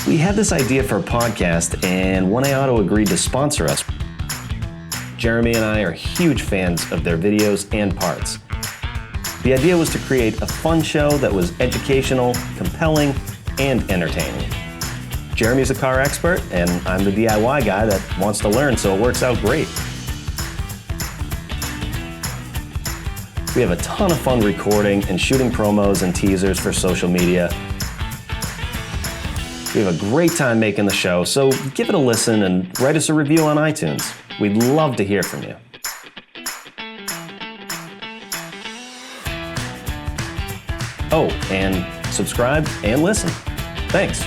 We had this idea for a podcast, and One Auto agreed to sponsor us. Jeremy and I are huge fans of their videos and parts. The idea was to create a fun show that was educational, compelling, and entertaining. Jeremy's a car expert, and I'm the DIY guy that wants to learn, so it works out great. We have a ton of fun recording and shooting promos and teasers for social media. We have a great time making the show, so give it a listen and write us a review on iTunes. We'd love to hear from you. Oh, and subscribe and listen. Thanks.